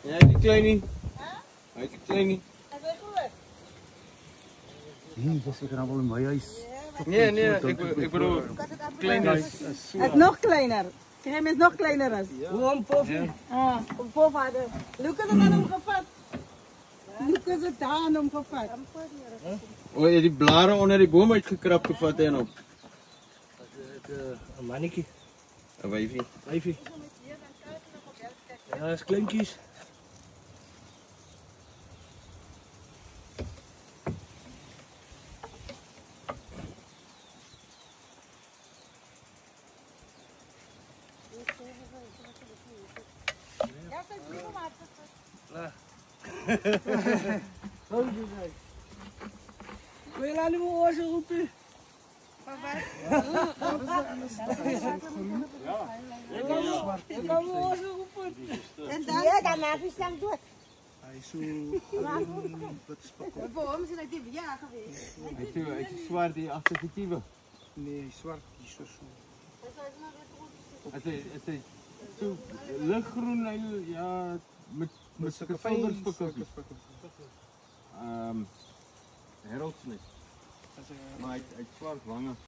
Ja, die kleine. Hij is die kleine. Nee, dat is zeker allemaal in mijn huis. Nee, ik bedoel, kleiner. Hij is nog kleiner. Hij is nog kleiner als. Hoe een pofje? Ah, een pofvader. Lucas het aan hem gevat. Lucas het aan hem gevat. Oh, je die blaren onder die boom uitgekrapt gevat en op. Een mannetje. Een wijfie. Wijfie. Ja, dat is kleintjes. Wil je laten me oorzaak roepen? Ik kan me oorzaak roepen. En dan? Ja, dan maak je slang dood. Hij is zo... Wat is pak? Waarom is hij die ja geweest? Het is zwaar die assertieve. Nee, zwart is zo. Het is zo lichtgroen, ja, met zulke filberstukken. Heraldsmith. Maar hij is zwart wangen.